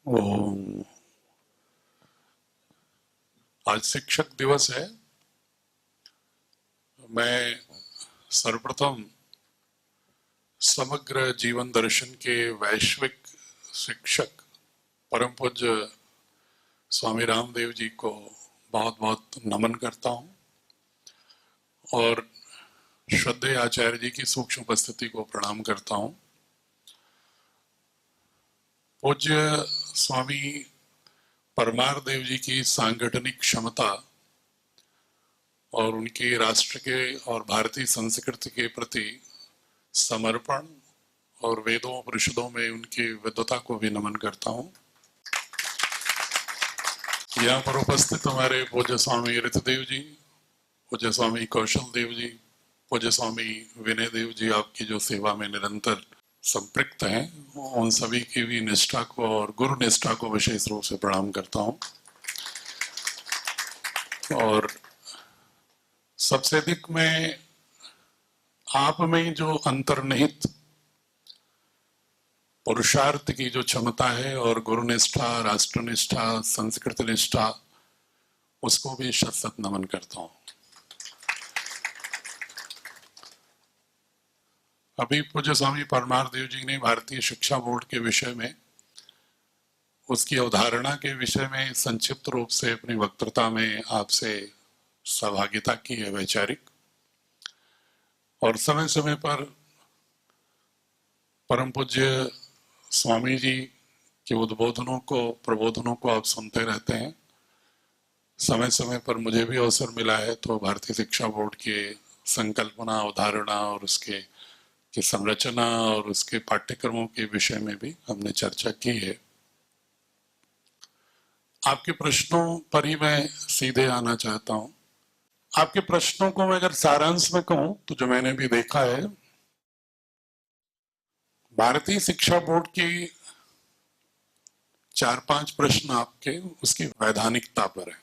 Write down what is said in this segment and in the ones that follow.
ओम। आज शिक्षक दिवस है। मैं सर्वप्रथम समग्र जीवन दर्शन के वैश्विक शिक्षक परम पूज्य स्वामी रामदेव जी को बहुत बहुत नमन करता हूं और श्रद्धेय आचार्य जी की सूक्ष्म उपस्थिति को प्रणाम करता हूं। पूज्य स्वामी परमार देव जी की सांगठनिक क्षमता और उनकी राष्ट्र के और भारतीय संस्कृति के प्रति समर्पण और वेदों उपनिषदों में उनकी विद्वता को भी नमन करता हूं। यहाँ पर उपस्थित हमारे पूज्य स्वामी ऋतदेव जी, पूज्य स्वामी कौशल देव जी, पूज्य स्वामी विनय देव जी, आपकी जो सेवा में निरंतर संपृक्त हैं, उन सभी की भी निष्ठा को और गुरु निष्ठा को विशेष रूप से प्रणाम करता हूं। और सबसे अधिक मैं आप में जो अंतर्निहित पुरुषार्थ की जो क्षमता है और गुरु निष्ठा, राष्ट्र निष्ठा, संस्कृत निष्ठा, उसको भी शत शत नमन करता हूं। अभी पूज्य स्वामी परमार देव जी ने भारतीय शिक्षा बोर्ड के विषय में, उसकी अवधारणा के विषय में संक्षिप्त रूप से अपनी वक्तृता में आपसे सहभागिता की है वैचारिक, और समय समय पर परम पूज्य स्वामी जी के उद्बोधनों को, प्रबोधनों को आप सुनते रहते हैं। समय समय पर मुझे भी अवसर मिला है तो भारतीय शिक्षा बोर्ड के संकल्पना, अवधारणा और उसके की संरचना और उसके पाठ्यक्रमों के विषय में भी हमने चर्चा की है। आपके प्रश्नों पर ही मैं सीधे आना चाहता हूं। आपके प्रश्नों को मैं अगर सारांश में कहूं तो जो मैंने भी देखा है, भारतीय शिक्षा बोर्ड की 4-5 प्रश्न आपके उसकी वैधानिकता पर है,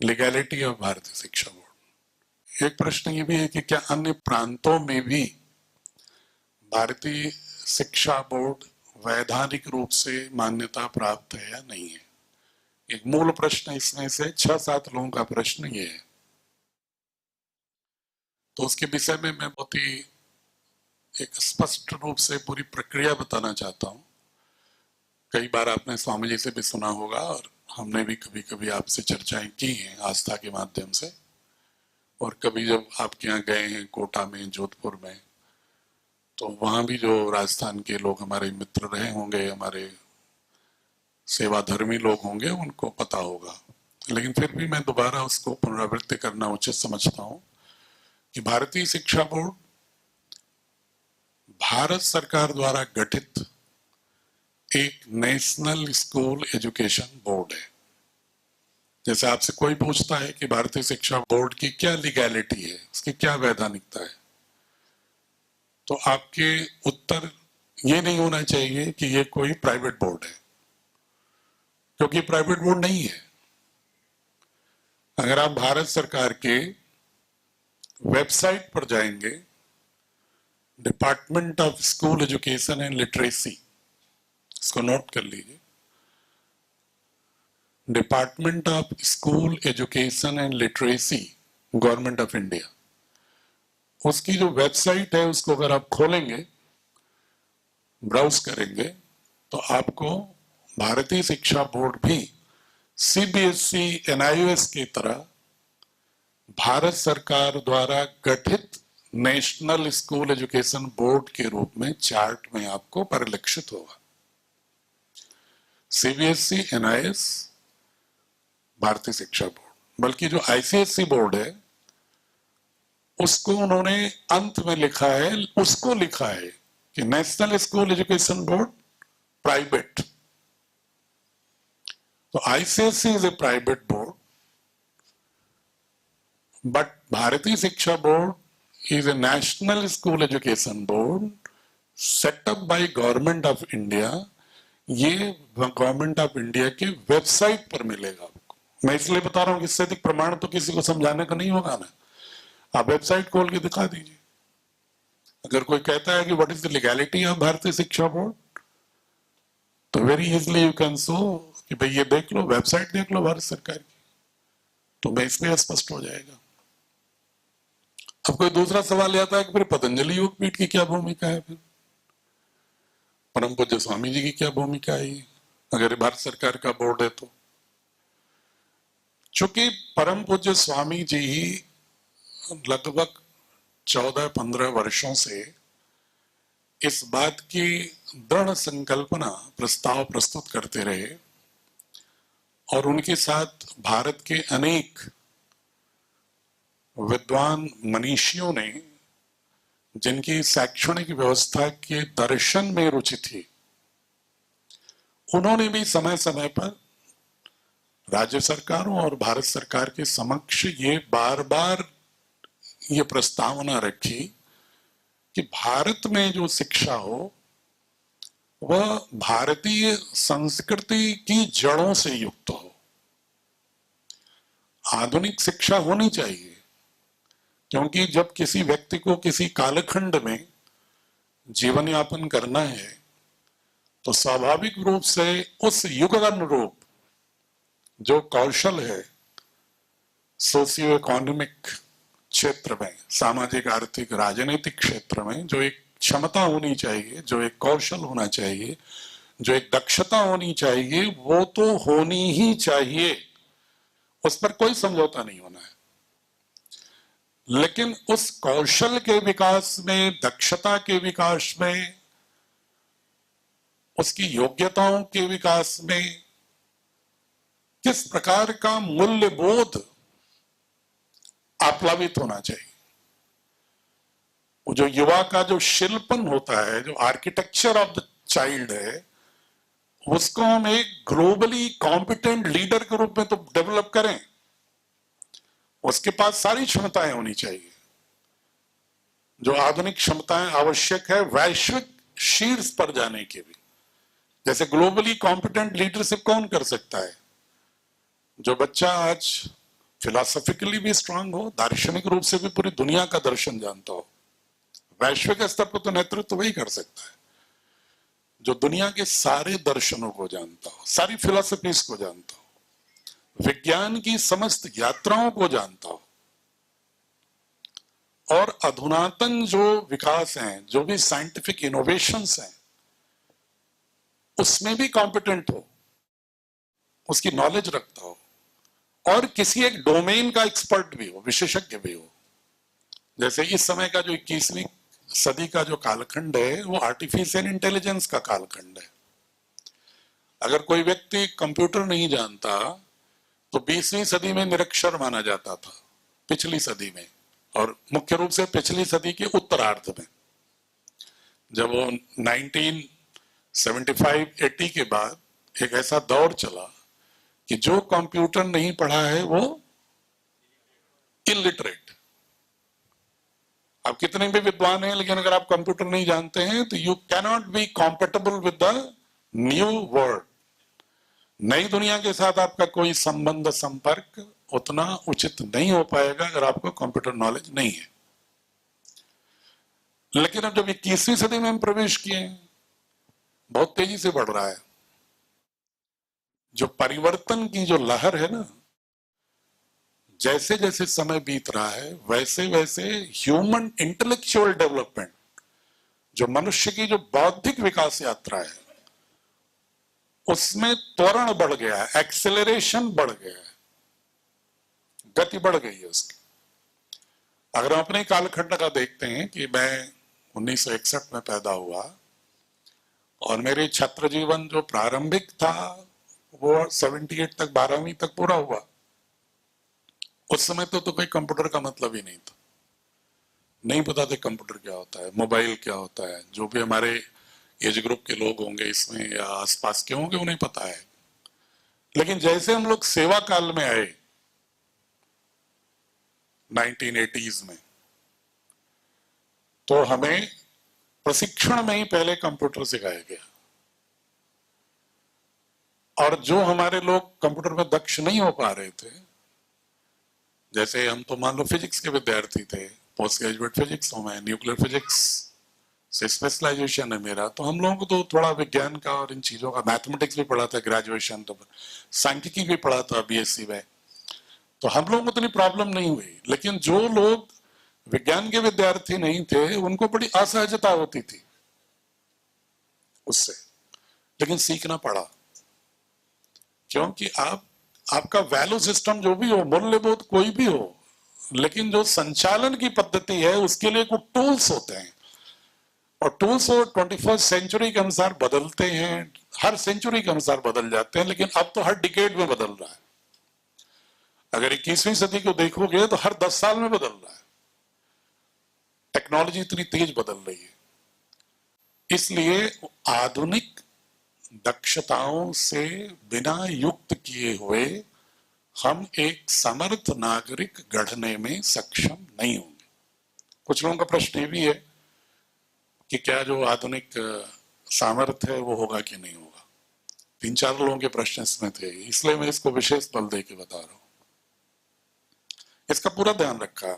लीगैलिटी ऑफ भारतीय शिक्षा बोर्ड। एक प्रश्न ये भी है कि क्या अन्य प्रांतों में भी भारतीय शिक्षा बोर्ड वैधानिक रूप से मान्यता प्राप्त है या नहीं है। एक मूल प्रश्न इसमें से 6-7 लोगों का प्रश्न ये है। तो उसके विषय में मैं बहुत ही एक स्पष्ट रूप से पूरी प्रक्रिया बताना चाहता हूं। कई बार आपने स्वामी जी से भी सुना होगा और हमने भी कभी कभी आपसे चर्चाएं की हैं आस्था के माध्यम से, और कभी जब आपके यहाँ गए हैं कोटा में, जोधपुर में, तो वहां भी जो राजस्थान के लोग हमारे मित्र रहे होंगे, हमारे सेवाधर्मी लोग होंगे, उनको पता होगा। लेकिन फिर भी मैं दोबारा उसको पुनरावृत्ति करना उचित समझता हूं कि भारतीय शिक्षा बोर्ड भारत सरकार द्वारा गठित एक नेशनल स्कूल एजुकेशन बोर्ड है। जैसे आपसे कोई पूछता है कि भारतीय शिक्षा बोर्ड की क्या लीगैलिटी है, उसकी क्या वैधानिकता है, तो आपके उत्तर ये नहीं होना चाहिए कि ये कोई प्राइवेट बोर्ड है, क्योंकि प्राइवेट बोर्ड नहीं है। अगर आप भारत सरकार के वेबसाइट पर जाएंगे, department of school education and literacy, इसको नोट कर लीजिए, department of school education and literacy, government of India, उसकी जो वेबसाइट है उसको अगर आप खोलेंगे, ब्राउज करेंगे, तो आपको भारतीय शिक्षा बोर्ड भी सीबीएसई, एनआईओएस की तरह भारत सरकार द्वारा गठित नेशनल स्कूल एजुकेशन बोर्ड के रूप में चार्ट में आपको परिलक्षित होगा। सीबीएसई, एनआईओएस, भारतीय शिक्षा बोर्ड। बल्कि जो आईसीएसई बोर्ड है उसको उन्होंने अंत में लिखा है, उसको लिखा है कि national school education board private. तो ICSE is a private board, but Bharatiya Shiksha board is a national school education board set up by government of India. ये गवर्नमेंट ऑफ इंडिया के वेबसाइट पर मिलेगा आपको। मैं इसलिए बता रहा हूं कि इससे अधिक प्रमाण तो किसी को समझाने का नहीं होगा ना। आप वेबसाइट खोल के दिखा दीजिए। अगर कोई कहता है कि what is the legality of भारतीय शिक्षा बोर्ड, तो very easily you can so कि भाई ये देख लो, वेबसाइट देख लो भारत सरकार की, तो मैं इसमें स्पष्ट हो जाएगा। अब कोई दूसरा सवाल आता है कि फिर पतंजलि योगपीठ की क्या भूमिका है, फिर परम पूज्य स्वामी जी की क्या भूमिका है, अगर भारत सरकार का बोर्ड है तो। चूंकि परम पूज्य स्वामी जी लगभग 14-15 वर्षों से इस बात की दृढ़ संकल्पना प्रस्ताव प्रस्तुत करते रहे और उनके साथ भारत के अनेक विद्वान मनीषियों ने, जिनकी शैक्षणिक व्यवस्था के दर्शन में रुचि थी, उन्होंने भी समय समय पर राज्य सरकारों और भारत सरकार के समक्ष ये बार बार ये प्रस्तावना रखी कि भारत में जो शिक्षा हो वह भारतीय संस्कृति की जड़ों से युक्त हो। आधुनिक शिक्षा होनी चाहिए, क्योंकि जब किसी व्यक्ति को किसी कालखंड में जीवन यापन करना है तो स्वाभाविक रूप से उस युग अनुरूप जो कौशल है सोशियो इकोनॉमिक क्षेत्र में, सामाजिक आर्थिक राजनीतिक क्षेत्र में जो एक क्षमता होनी चाहिए, जो एक कौशल होना चाहिए, जो एक दक्षता होनी चाहिए, वो तो होनी ही चाहिए, उस पर कोई समझौता नहीं होना है। लेकिन उस कौशल के विकास में, दक्षता के विकास में, उसकी योग्यताओं के विकास में किस प्रकार का मूल्य बोध आप्लावित होना चाहिए। वो जो युवा का जो शिल्पन होता है, जो आर्किटेक्चर ऑफ द चाइल्ड है, उसको हम एक ग्लोबली कॉम्पिटेंट लीडर के रूप में तो डेवलप करें। उसके पास सारी क्षमताएं होनी चाहिए, जो आधुनिक क्षमताएं आवश्यक है वैश्विक शीर्ष पर जाने के भी। जैसे ग्लोबली कॉम्पिटेंट लीडरशिप कौन कर सकता है? जो बच्चा आज फिलोसॉफिकली भी स्ट्रांग हो, दार्शनिक रूप से भी पूरी दुनिया का दर्शन जानता हो। वैश्विक स्तर पर तो नेतृत्व वही कर सकता है जो दुनिया के सारे दर्शनों को जानता हो, सारी फिलोसफीज को जानता हो, विज्ञान की समस्त यात्राओं को जानता हो, और अधुनातन जो विकास हैं, जो भी साइंटिफिक इनोवेशंस हैं, उसमें भी कॉम्पिटेंट हो, उसकी नॉलेज रखता हो, और किसी एक डोमेन का एक्सपर्ट भी हो, विशेषज्ञ भी हो। जैसे इस समय का जो 21वीं सदी का जो कालखंड है वो आर्टिफिशियल इंटेलिजेंस का कालखंड है। अगर कोई व्यक्ति कंप्यूटर नहीं जानता तो 20वीं सदी में निरक्षर माना जाता था, पिछली सदी में, और मुख्य रूप से पिछली सदी के उत्तरार्ध में, जब वो 1975-80 के बाद एक ऐसा दौर चला कि जो कंप्यूटर नहीं पढ़ा है वो इलिटरेट। आप कितने भी विद्वान हैं, लेकिन अगर आप कंप्यूटर नहीं जानते हैं तो you cannot be compatible with the new world. नई दुनिया के साथ आपका कोई संबंध, संपर्क उतना उचित नहीं हो पाएगा अगर आपको कंप्यूटर नॉलेज नहीं है। लेकिन अब जब 21वीं सदी में हम प्रवेश किए हैं, बहुत तेजी से बढ़ रहा है। जो परिवर्तन की जो लहर है ना, जैसे जैसे समय बीत रहा है वैसे वैसे ह्यूमन इंटेलेक्चुअल डेवलपमेंट, जो मनुष्य की जो बौद्धिक विकास यात्रा है, उसमें त्वरण बढ़ गया है, एक्सेलरेशन बढ़ गया है, गति बढ़ गई है उसकी। अगर हम अपने कालखंड का देखते हैं कि मैं 1961 में पैदा हुआ और मेरे छात्र जीवन जो प्रारंभिक था वो 78 तक, 12वीं तक पूरा हुआ। उस समय तो कोई कंप्यूटर का मतलब ही नहीं था, नहीं पता था कंप्यूटर क्या होता है, मोबाइल क्या होता है। जो भी हमारे एज ग्रुप के लोग होंगे इसमें या आसपास के होंगे उन्हें पता है। लेकिन जैसे हम लोग सेवा काल में आए 1980s में, तो हमें प्रशिक्षण में ही पहले कंप्यूटर सिखाया गया, और जो हमारे लोग कंप्यूटर में दक्ष नहीं हो पा रहे थे, जैसे हम तो मान लो फिजिक्स के विद्यार्थी थे, पोस्ट ग्रेजुएट फिजिक्स हो, मैं न्यूक्लियर फिजिक्स से स्पेशलाइजेशन है मेरा, तो हम लोगों को तो थोड़ा विज्ञान का और इन चीजों का, मैथमेटिक्स भी पढ़ा था ग्रेजुएशन, तो सांख्यिकी भी पढ़ा था बीएससी में, तो हम लोगों को इतनी प्रॉब्लम नहीं हुई। लेकिन जो लोग विज्ञान के विद्यार्थी नहीं थे उनको बड़ी असहजता होती थी उससे, लेकिन सीखना पड़ा, क्योंकि आपका वैल्यू सिस्टम जो भी हो, मूल्यबोध कोई भी हो, लेकिन जो संचालन की पद्धति है उसके लिए कुछ टूल्स होते हैं, और टूल्स 21st सेंचुरी के अनुसार बदलते हैं, हर सेंचुरी के अनुसार बदल जाते हैं, लेकिन अब तो हर डिकेड में बदल रहा है। अगर 21वीं सदी को देखोगे तो हर 10 साल में बदल रहा है, टेक्नोलॉजी इतनी तेज बदल रही है। इसलिए आधुनिक दक्षताओं से बिना युक्त किए हुए हम एक समर्थ नागरिक गढ़ने में सक्षम नहीं होंगे। कुछ लोगों का प्रश्न ये भी है कि क्या जो आधुनिक सामर्थ्य है वो होगा कि नहीं होगा। 3-4 लोगों के प्रश्न इसमें थे, इसलिए मैं इसको विशेष बल दे के बता रहा हूं। इसका पूरा ध्यान रखा,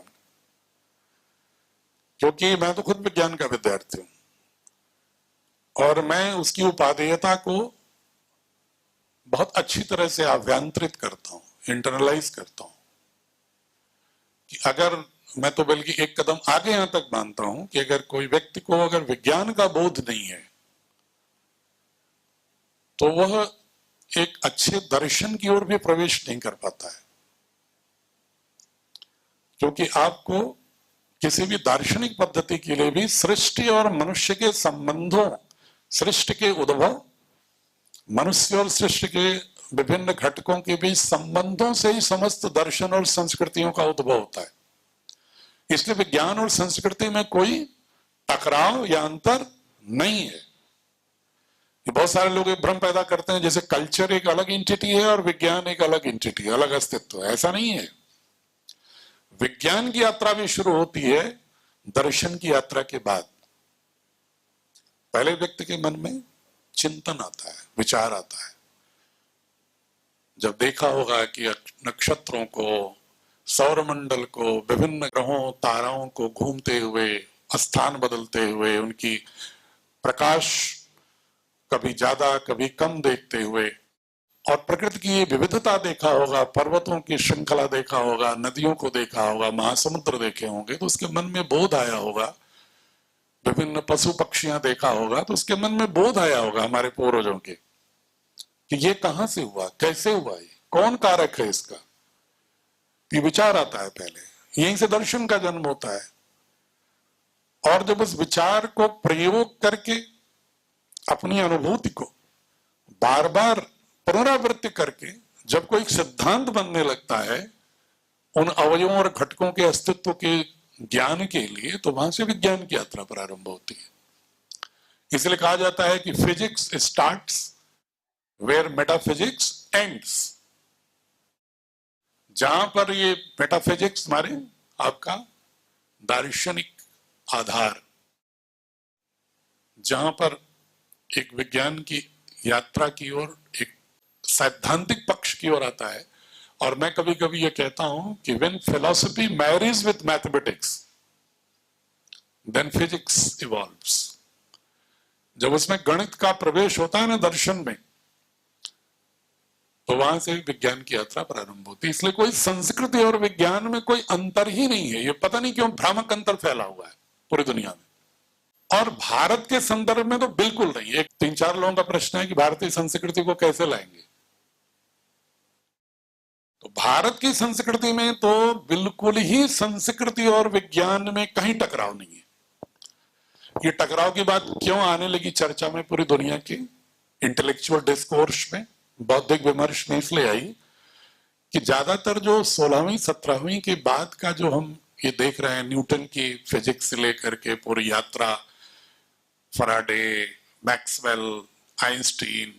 क्योंकि मैं तो खुद विज्ञान का विद्यार्थी हूं और मैं उसकी उपादेयता को बहुत अच्छी तरह से अभ्यंतरित करता हूं, इंटरनलाइज करता हूं, कि अगर मैं तो बल्कि एक कदम आगे यहां तक मानता हूं कि अगर कोई व्यक्ति को अगर विज्ञान का बोध नहीं है तो वह एक अच्छे दर्शन की ओर भी प्रवेश नहीं कर पाता है, क्योंकि आपको किसी भी दार्शनिक पद्धति के लिए भी सृष्टि और मनुष्य के संबंधों, सृष्टि के उद्भव, मनुष्य और सृष्टि के विभिन्न घटकों के बीच संबंधों से ही समस्त दर्शन और संस्कृतियों का उद्भव होता है। इसलिए विज्ञान और संस्कृति में कोई टकराव या अंतर नहीं है। ये बहुत सारे लोग एक भ्रम पैदा करते हैं जैसे कल्चर एक अलग एंटिटी है और विज्ञान एक अलग एंटिटी है, अलग अस्तित्व है। ऐसा नहीं है। विज्ञान की यात्रा भी शुरू होती है दर्शन की यात्रा के बाद। पहले व्यक्ति के मन में चिंतन आता है, विचार आता है। जब देखा होगा कि नक्षत्रों को, सौरमंडल को, विभिन्न ग्रहों ताराओं को घूमते हुए, स्थान बदलते हुए, उनकी प्रकाश कभी ज्यादा कभी कम देखते हुए, और प्रकृति की विविधता देखा होगा, पर्वतों की श्रृंखला देखा होगा, नदियों को देखा होगा, महासमुद्र देखे होंगे, तो उसके मन में बोध आया होगा। विभिन्न पशु पक्षियां देखा होगा तो उसके मन में बोध आया होगा हमारे पूर्वजों के कि ये कहां से हुआ, कैसे हुआ, ये कौन कारक है इसका। ये विचार आता है पहले, यहीं से दर्शन का जन्म होता है। और जब उस विचार को प्रयोग करके अपनी अनुभूति को बार बार पुनरावृत्ति करके जब कोई सिद्धांत बनने लगता है उन अवयवों और घटकों के अस्तित्व के ज्ञान के लिए, तो वहां से विज्ञान की यात्रा प्रारंभ होती है। इसलिए कहा जाता है कि physics starts where metaphysics ends. जहां पर ये मेटाफिजिक्स हमारे आपका दार्शनिक आधार, जहां पर एक विज्ञान की यात्रा की ओर, एक सैद्धांतिक पक्ष की ओर आता है। और मैं कभी कभी ये कहता हूं कि when philosophy marries with mathematics then physics evolves. जब उसमें गणित का प्रवेश होता है ना दर्शन में, तो वहां से विज्ञान की यात्रा प्रारंभ होती है। इसलिए कोई संस्कृति और विज्ञान में कोई अंतर ही नहीं है। ये पता नहीं क्यों भ्रामक अंतर फैला हुआ है पूरी दुनिया में, और भारत के संदर्भ में तो बिल्कुल नहीं। एक 3-4 लोगों का प्रश्न है कि भारतीय संस्कृति को कैसे लाएंगे। तो भारत की संस्कृति में तो बिल्कुल ही संस्कृति और विज्ञान में कहीं टकराव नहीं है। ये टकराव की बात क्यों आने लगी चर्चा में पूरी दुनिया की इंटेलेक्चुअल डिस्कोर्स में, बौद्धिक विमर्श में, इसलिए आई कि ज्यादातर जो 16वीं 17वीं के बाद का जो हम ये देख रहे हैं, न्यूटन की फिजिक्स से लेकर के पूरी यात्रा, फराडे, मैक्सवेल, आइंस्टीन,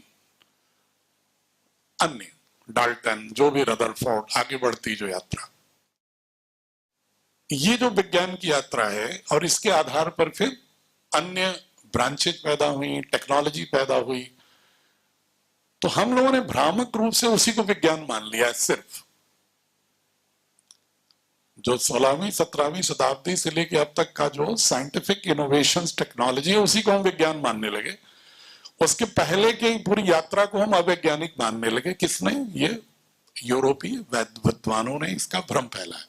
अन्य डाल्टन, जो भी रदरफोर्ड, आगे बढ़ती जो यात्रा, ये जो विज्ञान की यात्रा है, और इसके आधार पर फिर अन्य ब्रांचेज पैदा हुई, टेक्नोलॉजी पैदा हुई। तो हम लोगों ने भ्रामक रूप से उसी को विज्ञान मान लिया है सिर्फ। जो 16वीं 17वीं शताब्दी से लेकर अब तक का जो साइंटिफिक इनोवेशंस टेक्नोलॉजी है उसी को हम विज्ञान मानने लगे। उसके पहले की पूरी यात्रा को हम अवैज्ञानिक मानने लगे। किसने? ये यूरोपीय विद्वानों ने इसका भ्रम फैलाया।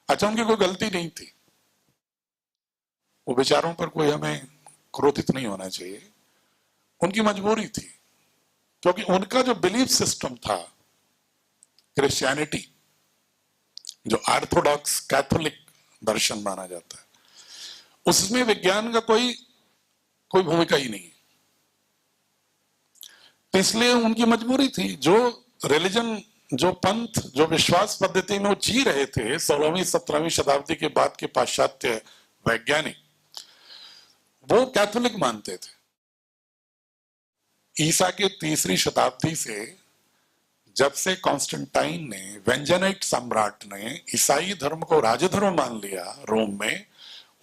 अच्छा, उनकी कोई गलती नहीं थी, वो बेचारों पर कोई हमें क्रोधित नहीं होना चाहिए, उनकी मजबूरी थी, क्योंकि उनका जो बिलीफ सिस्टम था क्रिश्चियनिटी, जो ऑर्थोडॉक्स कैथोलिक दर्शन माना जाता है, उसमें विज्ञान का कोई भूमिका ही नहीं है। इसलिए उनकी मजबूरी थी। जो रिलीजन, जो पंथ, जो विश्वास पद्धति में वो जी रहे थे 16वीं 17वीं शताब्दी के बाद के पाश्चात्य वैज्ञानिक, वो कैथोलिक मानते थे। ईसा के 3री शताब्दी से, जब से कॉन्स्टेंटाइन ने, वेंजेनाइट सम्राट ने ईसाई धर्म को राजधर्म मान लिया रोम में,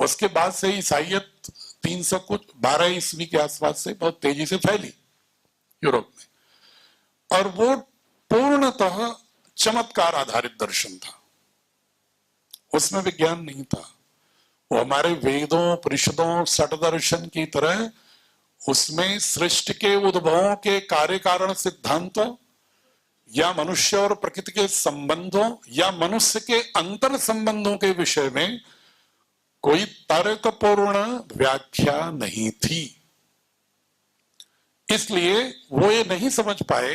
उसके बाद से ईसाईयत 312 ईस्वी के आसपास से बहुत तेजी से फैली यूरोप में, और वो पूर्णतः चमत्कार आधारित दर्शन था, उसमें विज्ञान नहीं था। वो हमारे वेदों, परिषदों, सठ दर्शन की तरह उसमें सृष्टि के उद्भवों के कार्य कारण सिद्धांतों, या मनुष्य और प्रकृति के संबंधों, या मनुष्य के अंतर संबंधों के विषय में कोई तर्कपूर्ण व्याख्या नहीं थी। इसलिए वो ये नहीं समझ पाए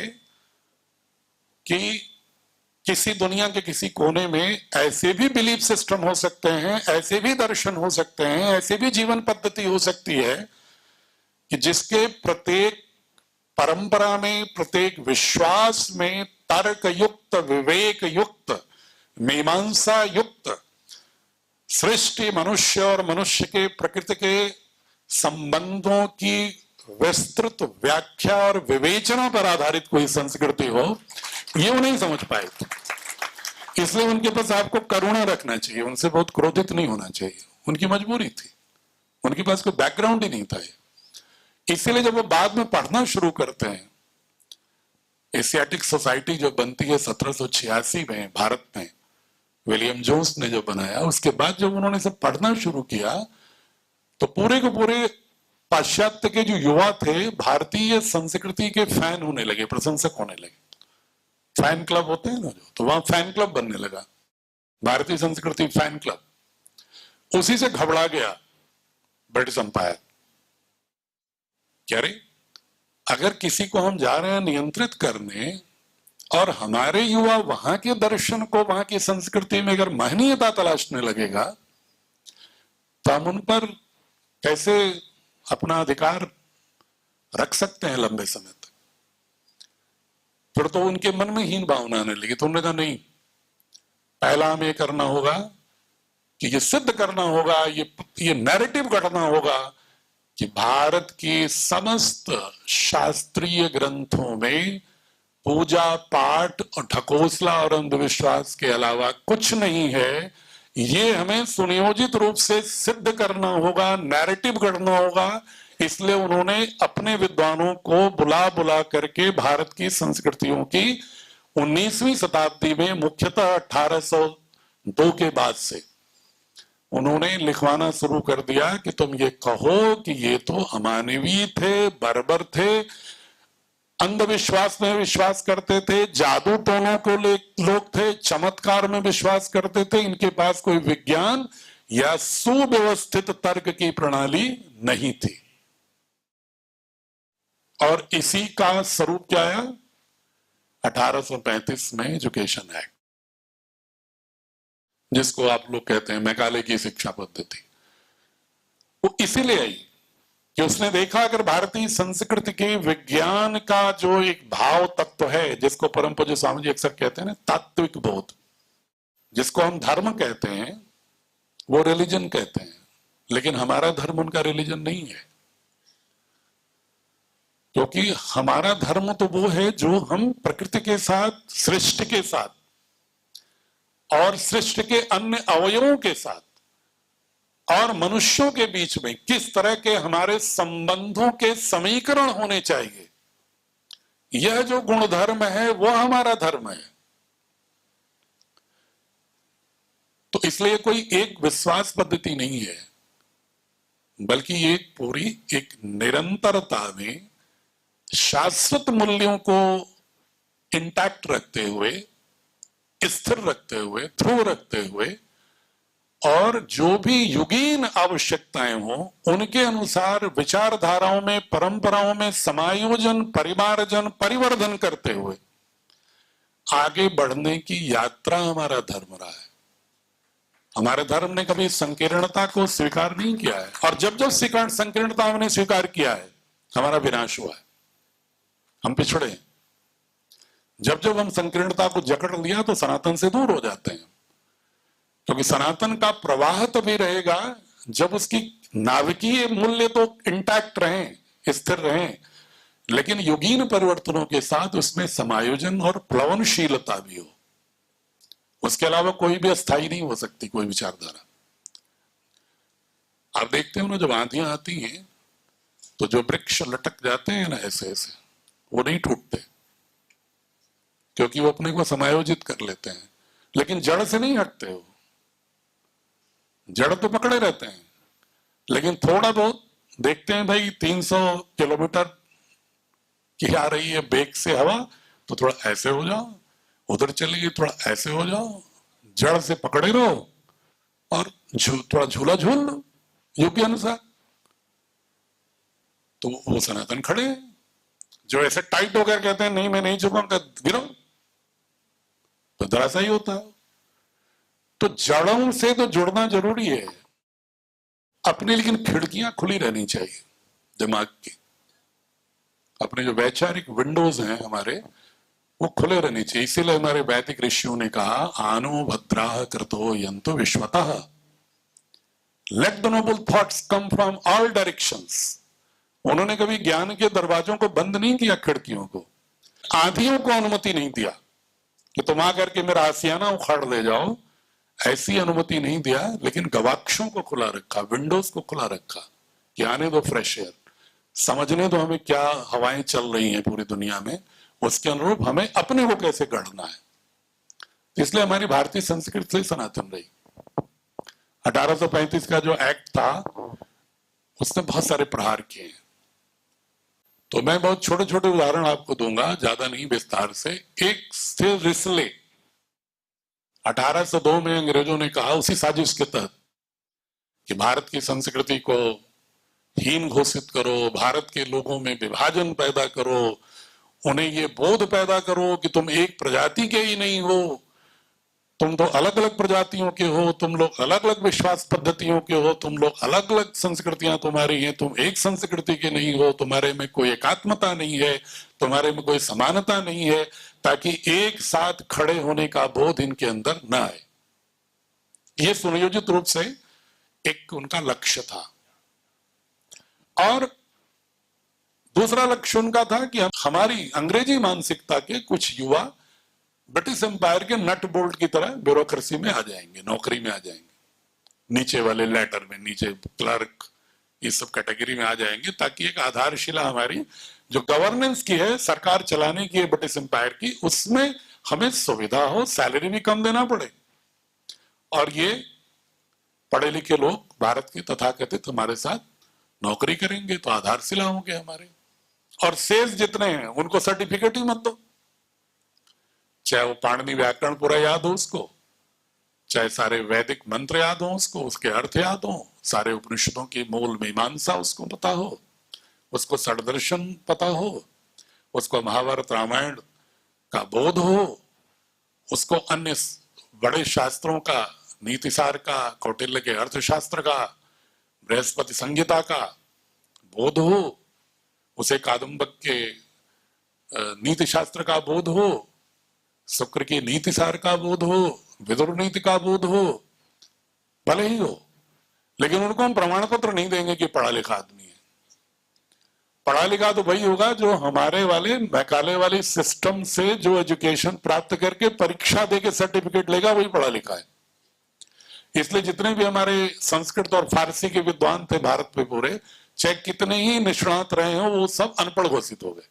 कि किसी दुनिया के किसी कोने में ऐसे भी बिलीफ सिस्टम हो सकते हैं, ऐसे भी दर्शन हो सकते हैं, ऐसे भी जीवन पद्धति हो सकती है कि जिसके प्रत्येक परंपरा में, प्रत्येक विश्वास में तर्क युक्त, विवेक युक्त, मीमांसा युक्त सृष्टि, मनुष्य और मनुष्य के प्रकृति के संबंधों की विस्तृत व्याख्या और विवेचना पर आधारित कोई संस्कृति हो, ये वो नहीं समझ पाए। इसलिए उनके पास आपको करुणा रखना चाहिए, उनसे बहुत क्रोधित नहीं होना चाहिए। उनकी मजबूरी थी, उनके पास कोई बैकग्राउंड ही नहीं था। इसीलिए जब वो बाद में पढ़ना शुरू करते हैं, एशियाटिक सोसाइटी जो बनती है 1786 में भारत में, विलियम जोन्स ने जो बनाया, उसके बाद जब उन्होंने सब पढ़ना शुरू किया तो पूरे के पूरे पाश्चात्य के जो युवा थे भारतीय संस्कृति के फैन होने लगे, प्रशंसक होने लगे। फैन क्लब होते हैं ना जो, तो वहां फैन क्लब बनने लगा, भारतीय संस्कृति फैन क्लब। उसी से घबरा गया ब्रिटिश अंपायर। क्या रे, अगर किसी को हम जा रहे हैं नियंत्रित करने और हमारे युवा वहां के दर्शन को, वहां की संस्कृति में अगर महनीयता तलाशने लगेगा, तो हम उन पर कैसे अपना अधिकार रख सकते हैं लंबे समय तक? फिर तो उनके मन में हीन भावना आने लगी। तो उन्होंने कहा नहीं, पहला हमें करना होगा कि ये सिद्ध करना होगा, ये नैरेटिव गढ़ना होगा कि भारत की समस्त शास्त्रीय ग्रंथों में पूजा पाठ और ढकोसला और अंधविश्वास के अलावा कुछ नहीं है। ये हमें सुनियोजित रूप से सिद्ध करना होगा, नैरेटिव गढ़ना होगा। इसलिए उन्होंने अपने विद्वानों को बुला बुला करके भारत की संस्कृतियों की 19वीं शताब्दी में, मुख्यतः 1802 के बाद से उन्होंने लिखवाना शुरू कर दिया कि तुम ये कहो कि ये तो अमानवीय थे, बर्बर थे, अंधविश्वास में विश्वास करते थे, जादू टोनों को लोग थे, चमत्कार में विश्वास करते थे, इनके पास कोई विज्ञान या सुव्यवस्थित तर्क की प्रणाली नहीं थी। और इसी का स्वरूप क्या आया? 1835 में एजुकेशन एक्ट, जिसको आप लोग कहते हैं मैकाले की शिक्षा पद्धति। वो इसीलिए आई कि उसने देखा अगर भारतीय संस्कृति के विज्ञान का जो एक भाव तत्व है, जिसको परम पूज्य स्वामी जी अक्सर कहते हैं ना, तात्विक बोध, जिसको हम धर्म कहते हैं, वो रिलीजन कहते हैं। लेकिन हमारा धर्म उनका रिलीजन नहीं है, क्योंकि हमारा धर्म तो वो है जो हम प्रकृति के साथ, सृष्टि के साथ और सृष्टि के अन्य अवयवों के साथ और मनुष्यों के बीच में किस तरह के हमारे संबंधों के समीकरण होने चाहिए, यह जो गुण धर्म है वो हमारा धर्म है। तो इसलिए कोई एक विश्वास पद्धति नहीं है, बल्कि ये पूरी एक निरंतरता में शाश्वत मूल्यों को इंटैक्ट रखते हुए, स्थिर रखते हुए, ध्रुव रखते हुए, और जो भी युगीन आवश्यकताएं हो उनके अनुसार विचारधाराओं में, परंपराओं में समायोजन, परिमार्जन, परिवर्धन करते हुए आगे बढ़ने की यात्रा हमारा धर्म रहा है। हमारे धर्म ने कभी संकीर्णता को स्वीकार नहीं किया है, और जब जब संकीर्णता हमने स्वीकार किया है हमारा विनाश हुआ है, हम पिछड़े। जब जब हम संकीर्णता को जकड़ लिया तो सनातन से दूर हो जाते हैं, क्योंकि सनातन का प्रवाह तभी रहेगा जब उसकी नाभिकीय मूल्य तो इंटैक्ट रहें, स्थिर रहें, लेकिन युगीन परिवर्तनों के साथ उसमें समायोजन और प्लवनशीलता भी हो। उसके अलावा कोई भी अस्थायी नहीं हो सकती कोई विचारधारा। आप देखते हो ना, जब आंधियां आती हैं तो जो वृक्ष लटक जाते हैं ना ऐसे ऐसे, वो नहीं टूटते, क्योंकि वो अपने को समायोजित कर लेते हैं, लेकिन जड़ से नहीं हटते हो। जड़ तो पकड़े रहते हैं, लेकिन थोड़ा बहुत देखते हैं भाई 300 किलोमीटर की आ रही है बेग से हवा, तो थोड़ा ऐसे हो जाओ, उधर चलिए थोड़ा ऐसे हो जाओ, जड़ से पकड़े रहो और थोड़ा झूला झूल लो युग के अनुसार। तो वो सनातन खड़े हैं। जो ऐसे टाइट होकर कहते हैं नहीं मैं नहीं झुकूंगा, गिरो, तो धराशायी होता है। तो जड़ों से तो जुड़ना जरूरी है अपनी, लेकिन खिड़कियां खुली रहनी चाहिए दिमाग की। अपने जो वैचारिक विंडोज हैं हमारे, वो खुले रहने चाहिए। इसीलिए हमारे वैदिक ऋषियों ने कहा आनो भद्राः कृतो यन्तु विश्वतः, let the noble thoughts come from all directions. उन्होंने कभी ज्ञान के दरवाजों को बंद नहीं किया, खिड़कियों को। आंधियों को अनुमति नहीं दिया कि तुम आकर के मेरा आसियाना उखाड़ ले जाओ, ऐसी अनुमति नहीं दिया, लेकिन गवाक्षों को खुला रखा, विंडोज को खुला रखा कि आने दो फ्रेश एयर, समझने दो हमें क्या हवाएं चल रही हैं पूरी दुनिया में, उसके अनुरूप हमें अपने को कैसे गढ़ना है। इसलिए हमारी भारतीय संस्कृति से सनातन रही। 1835 का जो एक्ट था उसने बहुत सारे प्रहार किए हैं। तो मैं बहुत छोटे छोटे उदाहरण आपको दूंगा, ज्यादा नहीं विस्तार से। एक से रिसले 1802 में अंग्रेजों ने कहा उसी साजिश के तहत कि भारत की संस्कृति को हीन घोषित करो, भारत के लोगों में विभाजन पैदा करो, उन्हें ये बोध पैदा करो कि तुम एक प्रजाति के ही नहीं हो, तुम तो अलग अलग प्रजातियों के हो, तुम लोग अलग अलग विश्वास पद्धतियों के हो, तुम लोग अलग अलग संस्कृतियां तुम्हारी हैं, तुम एक संस्कृति के नहीं हो, तुम्हारे में कोई एकात्मता नहीं है, तुम्हारे में कोई समानता नहीं है, ताकि एक साथ खड़े होने का बोध इनके अंदर न आए। यह सुनियोजित रूप से एक उनका लक्ष्य था। और दूसरा लक्ष्य उनका था कि हमारी अंग्रेजी मानसिकता के कुछ युवा ब्रिटिश एम्पायर के नट बोल्ट की तरह ब्यूरोक्रेसी में आ जाएंगे, नौकरी में आ जाएंगे, नीचे वाले लेटर में, नीचे क्लर्क, ये सब कैटेगरी में आ जाएंगे, ताकि एक आधारशिला हमारी जो गवर्नेंस की है, सरकार चलाने की है ब्रिटिश एम्पायर की, उसमें हमें सुविधा हो, सैलरी भी कम देना पड़े, और ये पढ़े लिखे लोग भारत के तथाकथित हमारे साथ नौकरी करेंगे, तो आधारशिला होंगे हमारे। और शेष जितने हैं उनको सर्टिफिकेट ही मत दो, चाहे वो पाणिनि व्याकरण पूरा याद हो उसको, चाहे सारे वैदिक मंत्र याद हो उसको, उसके अर्थ याद हो, सारे उपनिषदों की मूल मीमांसा उसको पता हो, उसको षड्दर्शन पता हो, उसको महाभारत रामायण का बोध हो, उसको अन्य बड़े शास्त्रों का, नीतिसार का, कौटिल्य के अर्थशास्त्र का, बृहस्पति संहिता का बोध हो, उसे कादम्बक के नीति शास्त्र का बोध हो, शुक्र की नीतिसार का बोध हो, विदुर नीति का बोध हो, भले ही हो, लेकिन उनको हम प्रमाण पत्र नहीं देंगे कि पढ़ा लिखा आदमी है। पढ़ा लिखा तो वही होगा जो हमारे वाले मैकाले वाले सिस्टम से जो एजुकेशन प्राप्त करके परीक्षा देके सर्टिफिकेट लेगा, वही पढ़ा लिखा है। इसलिए जितने भी हमारे संस्कृत और फारसी के विद्वान थे भारत में पूरे, चाहे कितने ही निष्णात रहे हो, वो सब अनपढ़ घोषित हो गए।